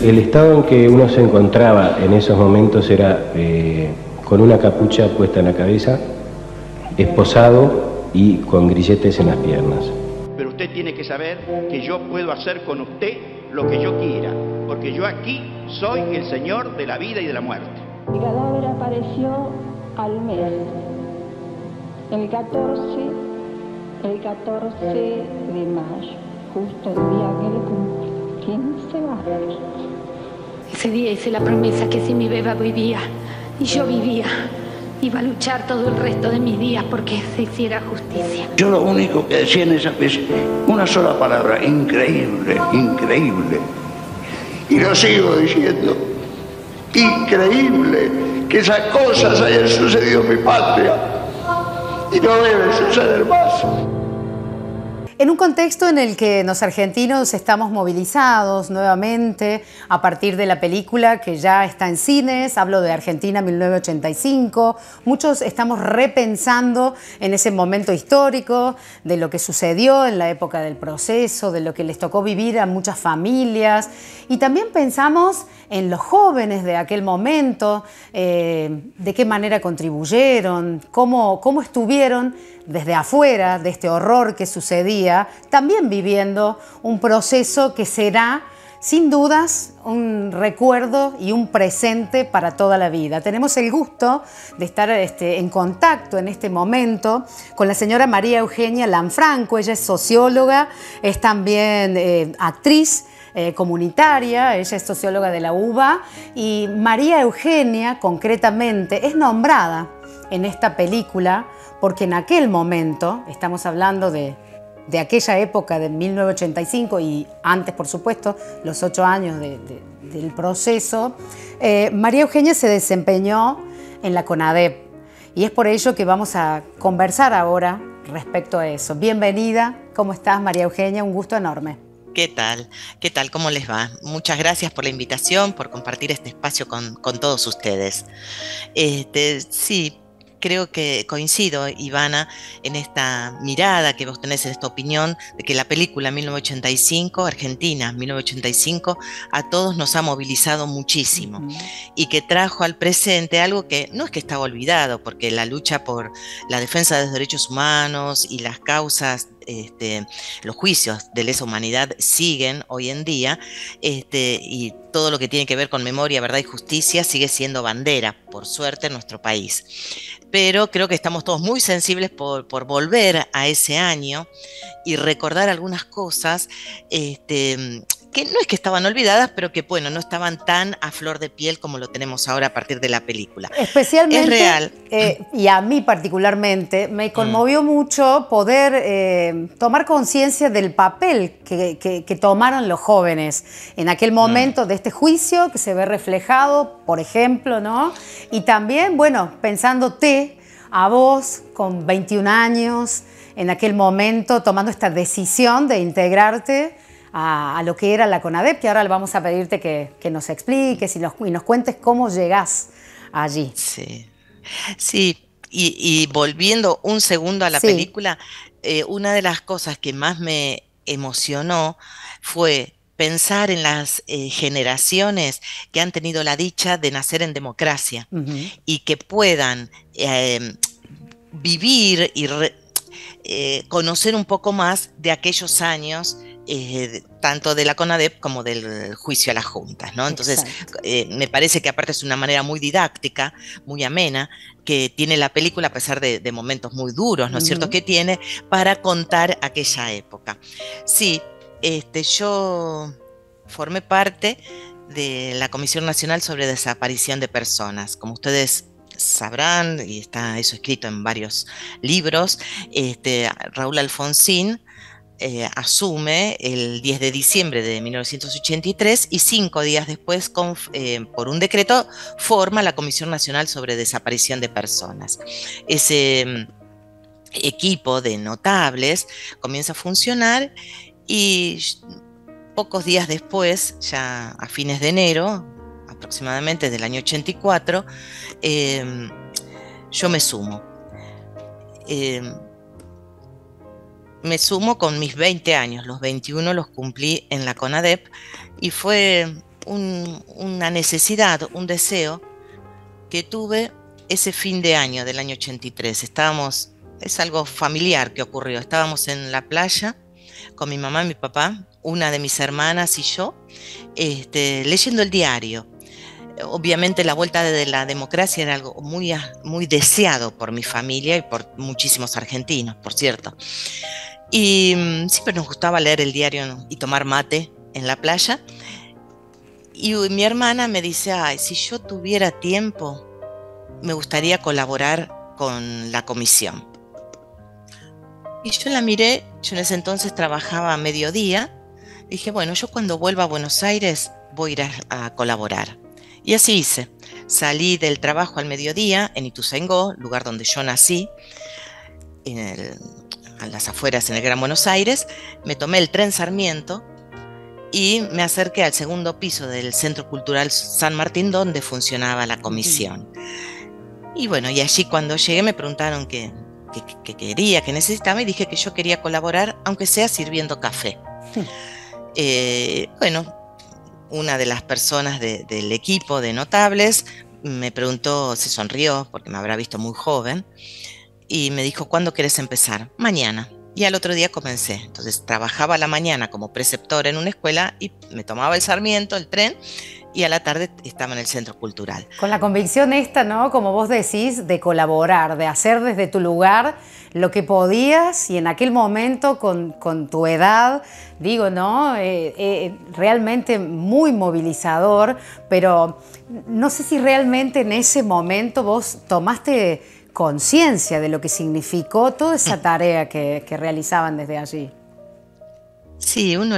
El estado en que uno se encontraba en esos momentos era con una capucha puesta en la cabeza, esposado y con grilletes en las piernas. Pero usted tiene que saber que yo puedo hacer con usted lo que yo quiera, porque yo aquí soy el señor de la vida y de la muerte. El cadáver apareció al mes, el 14 de mayo, justo el día que le cumplí 15 años. Ese día hice la promesa que si mi beba vivía y yo vivía, iba a luchar todo el resto de mis días porque se hiciera justicia. Yo lo único que decía en esa vez, una sola palabra: increíble, increíble. Y lo sigo diciendo: increíble que esas cosas hayan sucedido en mi patria y no deben suceder más. En un contexto en el que los argentinos estamos movilizados nuevamente a partir de la película que ya está en cines, hablo de Argentina 1985, muchos estamos repensando en ese momento histórico de lo que sucedió en la época del proceso, de lo que les tocó vivir a muchas familias, y también pensamos en los jóvenes de aquel momento, de qué manera contribuyeron, cómo estuvieron desde afuera de este horror que sucedía, también viviendo un proceso que será, sin dudas, un recuerdo y un presente para toda la vida. Tenemos el gusto de estar en contacto en este momento con la señora María Eugenia Lanfranco. Ella es socióloga, es también actriz, comunitaria, ella es socióloga de la UBA, y María Eugenia concretamente es nombrada en esta película porque en aquel momento, estamos hablando de aquella época de 1985 y antes, por supuesto, los 8 años del proceso, María Eugenia se desempeñó en la CONADEP, y es por ello que vamos a conversar ahora respecto a eso. Bienvenida, ¿cómo estás, María Eugenia? Un gusto enorme. ¿Qué tal? ¿Qué tal? ¿Cómo les va? Muchas gracias por la invitación, por compartir este espacio con todos ustedes. Sí, creo que coincido, Ivana, en esta mirada que vos tenés, en esta opinión de que la película 1985, Argentina 1985, a todos nos ha movilizado muchísimo y que trajo al presente algo que no es que estaba olvidado, porque la lucha por la defensa de los derechos humanos y las causas, los juicios de lesa humanidad siguen hoy en día, y todo lo que tiene que ver con memoria, verdad y justicia sigue siendo bandera, por suerte, en nuestro país. Pero creo que estamos todos muy sensibles por volver a ese año y recordar algunas cosas que no es que estaban olvidadas, pero que, bueno, no estaban tan a flor de piel como lo tenemos ahora a partir de la película. Especialmente, es real. Y a mí particularmente, me conmovió mucho poder tomar conciencia del papel que tomaron los jóvenes en aquel momento de este juicio que se ve reflejado, por ejemplo, ¿no? Y también, bueno, pensándote a vos con 21 años, en aquel momento tomando esta decisión de integrarte a lo que era la CONADEP, que ahora le vamos a pedirte que nos expliques y nos cuentes cómo llegás allí. Sí, y volviendo un segundo a la película, una de las cosas que más me emocionó fue pensar en las generaciones que han tenido la dicha de nacer en democracia y que puedan vivir y conocer un poco más de aquellos años, tanto de la CONADEP como del juicio a las juntas, ¿no? Entonces, me parece que aparte es una manera muy didáctica, muy amena, que tiene la película, a pesar de momentos muy duros, ¿no es cierto?, que tiene, para contar aquella época. Sí, yo formé parte de la Comisión Nacional sobre Desaparición de Personas. Como ustedes sabrán, y está eso escrito en varios libros, Raúl Alfonsín asume el 10 de diciembre de 1983 y 5 días después, por un decreto, forma la Comisión Nacional sobre Desaparición de Personas. Ese equipo de notables comienza a funcionar y pocos días después, ya a fines de enero, aproximadamente del año 84, yo me sumo. Me sumo con mis 20 años, los 21 los cumplí en la CONADEP, y fue una necesidad, un deseo que tuve ese fin de año del año 83. Es algo familiar que ocurrió. Estábamos en la playa con mi mamá y mi papá, una de mis hermanas y yo, leyendo el diario. Obviamente la vuelta de la democracia era algo muy, muy deseado por mi familia y por muchísimos argentinos, por cierto. Y siempre nos gustaba leer el diario y tomar mate en la playa. Y mi hermana me dice, ay, si yo tuviera tiempo, me gustaría colaborar con la comisión. Y yo la miré, yo en ese entonces trabajaba a mediodía. Dije, bueno, yo cuando vuelva a Buenos Aires voy a ir a colaborar. Y así hice. Salí del trabajo al mediodía en Ituzaingó, lugar donde yo nací, a las afueras en el Gran Buenos Aires. Me tomé el tren Sarmiento y me acerqué al segundo piso del Centro Cultural San Martín, donde funcionaba la comisión. Y bueno, y allí cuando llegué me preguntaron qué quería, qué necesitaba, y dije que yo quería colaborar, aunque sea sirviendo café. Bueno, una de las personas del equipo de notables me preguntó, se sonrió porque me habrá visto muy joven, y me dijo, ¿cuándo querés empezar? Mañana. Y al otro día comencé. Entonces trabajaba a la mañana como preceptor en una escuela y me tomaba el Sarmiento, el tren, y a la tarde estaba en el Centro Cultural. Con la convicción esta, ¿no? Como vos decís, de colaborar, de hacer desde tu lugar lo que podías, y en aquel momento con tu edad, digo, ¿no? Realmente muy movilizador, pero no sé si realmente en ese momento vos tomaste conciencia de lo que significó toda esa tarea que realizaban desde allí. Sí, uno,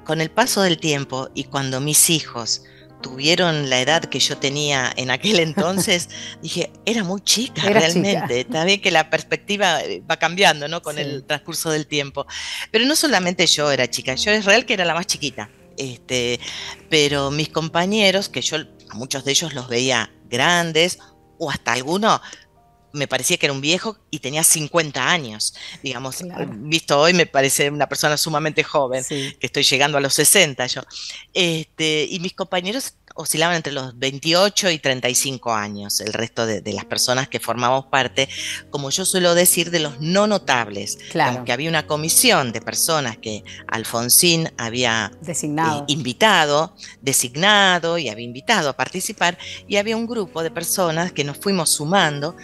con el paso del tiempo y cuando mis hijos tuvieron la edad que yo tenía en aquel entonces, dije, era muy chica realmente. Está bien que la perspectiva va cambiando, ¿no? Con el transcurso del tiempo. Pero no solamente yo era chica, yo es real que era la más chiquita. Pero mis compañeros, que yo a muchos de ellos los veía grandes, o hasta alguno me parecía que era un viejo y tenía 50 años, digamos, claro. Visto hoy me parece una persona sumamente joven, que estoy llegando a los 60 yo, y mis compañeros oscilaban entre los 28 y 35 años, el resto de las personas que formamos parte, como yo suelo decir, de los no notables, claro. Que había una comisión de personas que Alfonsín había designado y había invitado a participar, y había un grupo de personas que nos fuimos sumando.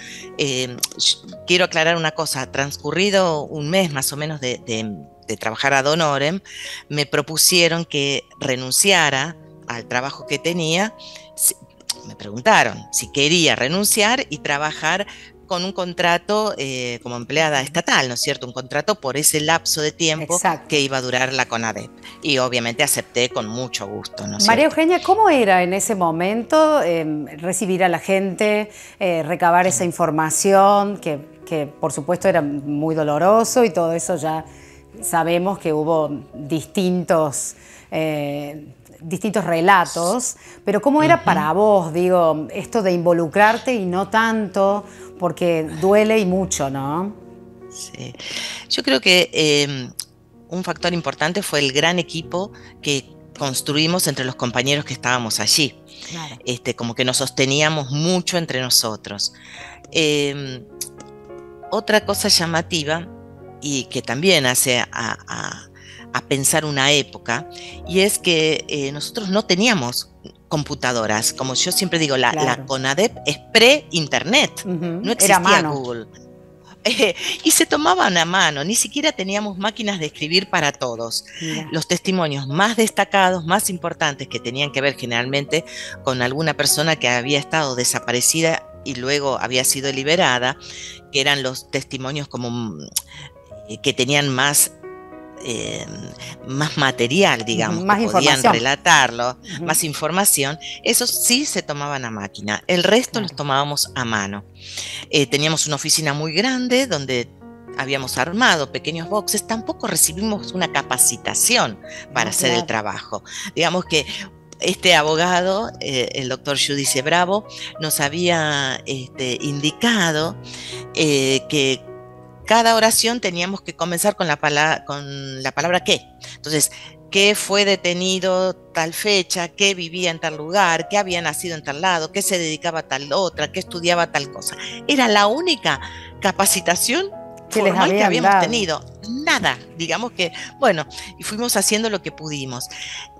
Quiero aclarar una cosa, transcurrido un mes más o menos de trabajar ad honorem, me propusieron que renunciara al trabajo que tenía. Me preguntaron si quería renunciar y trabajar con un contrato como empleada estatal, ¿no es cierto? Un contrato por ese lapso de tiempo. Exacto. Que iba a durar la CONADEP. Y obviamente acepté con mucho gusto, ¿no es María cierto? Eugenia, ¿cómo era en ese momento recibir a la gente, recabar esa información, que por supuesto era muy doloroso, y todo eso ya sabemos que hubo distintos relatos, pero ¿cómo era para vos, digo, esto de involucrarte y no tanto, porque duele y mucho, ¿no? Sí, yo creo que un factor importante fue el gran equipo que construimos entre los compañeros que estábamos allí. Claro. Como que nos sosteníamos mucho entre nosotros. Otra cosa llamativa y que también hace a pensar una época, y es que nosotros no teníamos computadoras, como yo siempre digo, la CONADEP es pre-internet, no existía Google. Y se tomaban a mano, ni siquiera teníamos máquinas de escribir para todos. Los testimonios más destacados, más importantes, que tenían que ver generalmente con alguna persona que había estado desaparecida y luego había sido liberada, que eran los testimonios como que tenían más material, digamos, más que podían relatarlo, más información. Esos sí se tomaban a máquina, el resto los tomábamos a mano. Teníamos una oficina muy grande donde habíamos armado pequeños boxes. Tampoco recibimos una capacitación para hacer el trabajo. Digamos que este abogado, el doctor Judice Bravo, nos había indicado que cada oración teníamos que comenzar con la palabra qué. Entonces, que fue detenido tal fecha, que vivía en tal lugar, que había nacido en tal lado, que se dedicaba a tal otra, que estudiaba tal cosa. Era la única capacitación que les formal que habíamos dado. tenido. Nada, digamos que, bueno, y fuimos haciendo lo que pudimos,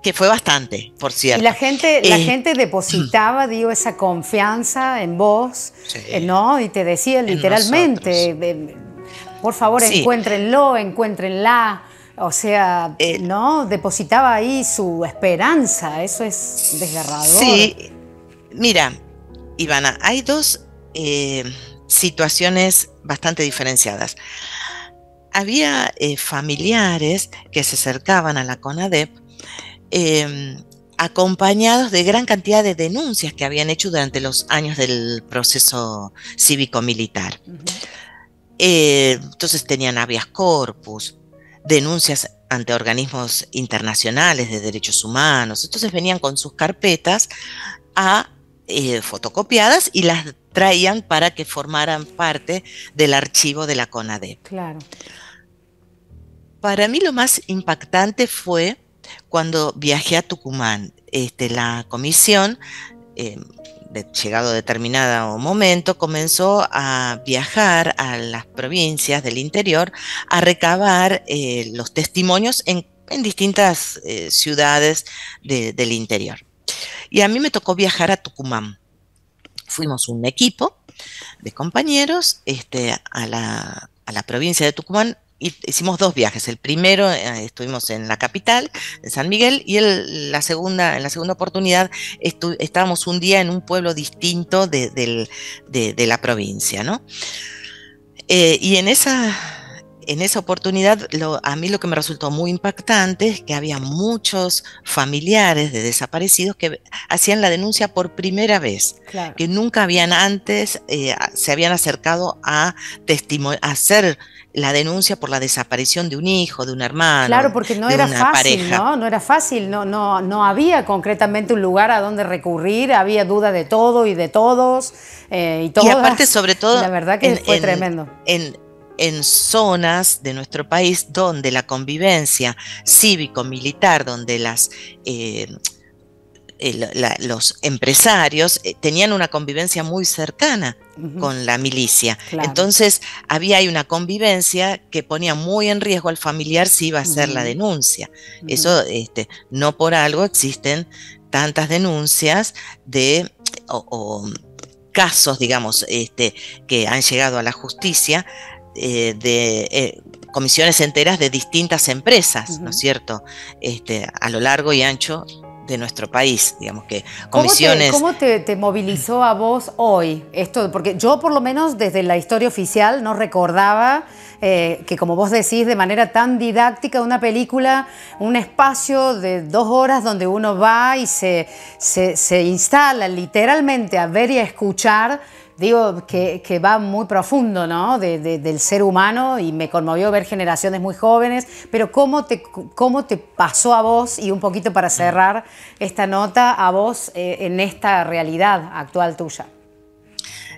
que fue bastante, por cierto. Y la gente depositaba, digo, esa confianza en vos, Sí, ¿no? Y te decía literalmente, por favor, sí, encuéntrenla. O sea, ¿no? Depositaba ahí su esperanza. Eso es desgarrador. Sí, mira, Ivana, hay dos situaciones bastante diferenciadas. Había familiares que se acercaban a la CONADEP acompañados de gran cantidad de denuncias que habían hecho durante los años del proceso cívico-militar. Entonces tenían habeas corpus, denuncias ante organismos internacionales de derechos humanos. Entonces venían con sus carpetas fotocopiadas y las traían para que formaran parte del archivo de la CONADEP. Claro. Para mí lo más impactante fue cuando viajé a Tucumán. La comisión, llegado a determinado momento, comenzó a viajar a las provincias del interior a recabar los testimonios en distintas ciudades del interior. Y a mí me tocó viajar a Tucumán. Fuimos un equipo de compañeros a la provincia de Tucumán. Y hicimos dos viajes. El primero estuvimos en la capital, en San Miguel, y en la segunda oportunidad estábamos un día en un pueblo distinto de la provincia, ¿no? Y en esa oportunidad a mí lo que me resultó muy impactante es que había muchos familiares de desaparecidos que hacían la denuncia por primera vez, claro, que nunca habían antes se habían acercado a hacer la denuncia por la desaparición de un hijo, de un hermano, claro, porque no de era una fácil, pareja. ¿no? No era fácil, no había concretamente un lugar a donde recurrir, había duda de todo y de todos y todas. Y aparte, sobre todo, la verdad que fue tremendo. En zonas de nuestro país donde la convivencia cívico-militar, donde los empresarios tenían una convivencia muy cercana con la milicia. Claro. Entonces había ahí una convivencia que ponía muy en riesgo al familiar si iba a hacer la denuncia. Eso, no por algo existen tantas denuncias o casos, digamos, que han llegado a la justicia de comisiones enteras de distintas empresas, ¿no es cierto? A lo largo y ancho de nuestro país, digamos que comisiones... ¿Cómo te movilizó a vos hoy esto? Porque yo por lo menos desde la historia oficial no recordaba que, como vos decís, de manera tan didáctica, una película, un espacio de 2 horas donde uno va y se instala literalmente a ver y a escuchar. Digo, que va muy profundo, ¿no? Del ser humano, y me conmovió ver generaciones muy jóvenes, pero ¿cómo te pasó a vos, y un poquito para cerrar esta nota, a vos en esta realidad actual tuya?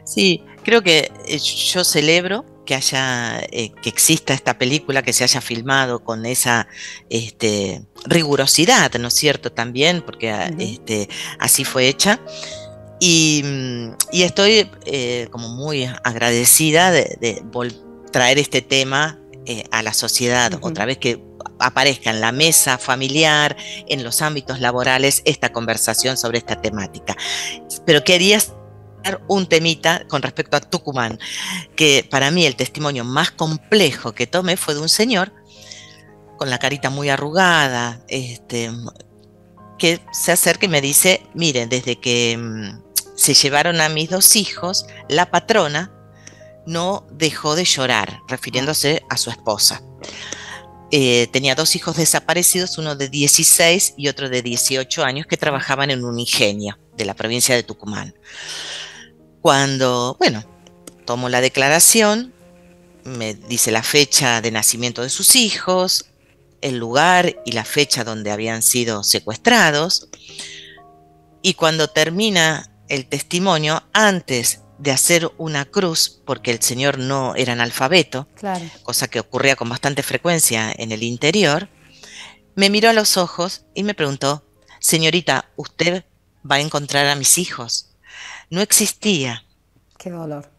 Sí, creo que yo celebro que que exista esta película, que se haya filmado con esa rigurosidad, ¿no es cierto? También, porque así fue hecha. Y estoy como muy agradecida de traer este tema a la sociedad, otra vez que aparezca en la mesa familiar, en los ámbitos laborales, esta conversación sobre esta temática. Pero quería dar un temita con respecto a Tucumán, que para mí el testimonio más complejo que tomé fue de un señor con la carita muy arrugada, que se acerca y me dice: miren, desde que se llevaron a mis 2 hijos, la patrona no dejó de llorar, refiriéndose a su esposa. Tenía 2 hijos desaparecidos, uno de 16 y otro de 18 años, que trabajaban en un ingenio de la provincia de Tucumán. Cuando, tomo la declaración, me dice la fecha de nacimiento de sus hijos, el lugar y la fecha donde habían sido secuestrados, y cuando termina el testimonio, antes de hacer una cruz, porque el señor no era analfabeto, claro, cosa que ocurría con bastante frecuencia en el interior, me miró a los ojos y me preguntó, señorita, ¿usted va a encontrar a mis hijos? No existía. Qué dolor.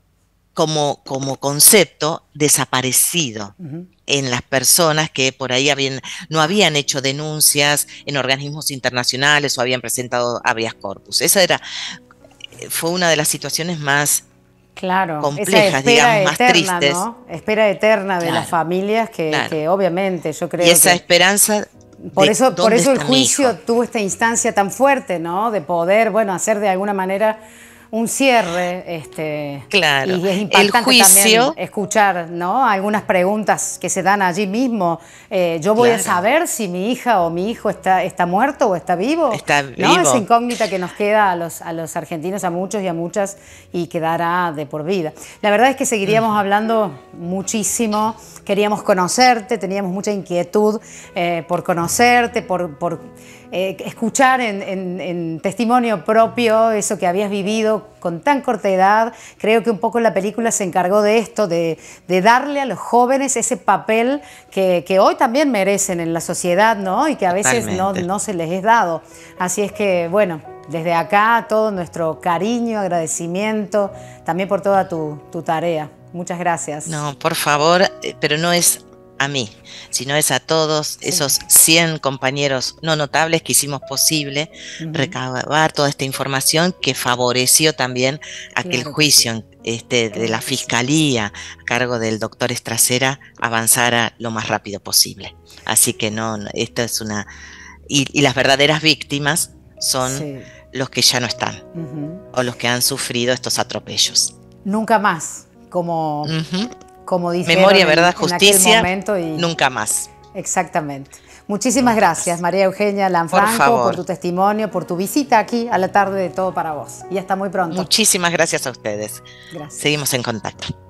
Como concepto desaparecido en las personas que por ahí no habían hecho denuncias en organismos internacionales o habían presentado habeas corpus. Fue una de las situaciones más complejas, digamos, más tristes. ¿No? Espera eterna de las familias que obviamente yo creo y esa esperanza. Por eso el juicio tuvo esta instancia tan fuerte, ¿no? De poder, bueno, hacer de alguna manera un cierre, claro. Y es impactante el juicio, también escuchar, ¿no? Algunas preguntas que se dan allí mismo. Yo voy a saber si mi hija o mi hijo está muerto o está vivo. Está ¿no? vivo. Esa incógnita que nos queda a los argentinos, a muchos y a muchas, y quedará de por vida. La verdad es que seguiríamos hablando muchísimo. Queríamos conocerte, teníamos mucha inquietud por conocerte, por escuchar en testimonio propio eso que habías vivido con tan corta edad. Creo que un poco la película se encargó de esto, de darle a los jóvenes ese papel que hoy también merecen en la sociedad, ¿no? Y que a veces no se les es dado. Así es que, bueno, desde acá todo nuestro cariño, agradecimiento, también por toda tu tarea. Muchas gracias. No, por favor, pero no es a mí, sino es a todos esos 100 compañeros no notables que hicimos posible recabar toda esta información que favoreció también a que el juicio de la Fiscalía a cargo del doctor Estracera avanzara lo más rápido posible. Así que esto es una... Y las verdaderas víctimas son los que ya no están o los que han sufrido estos atropellos. Nunca más. Como dijeron Memoria, verdad, justicia, momento nunca más. Exactamente. Muchísimas gracias, María Eugenia Lanfranco, por tu testimonio, por tu visita aquí a la tarde de Todo para Vos. Y hasta muy pronto. Muchísimas gracias a ustedes. Gracias. Seguimos en contacto.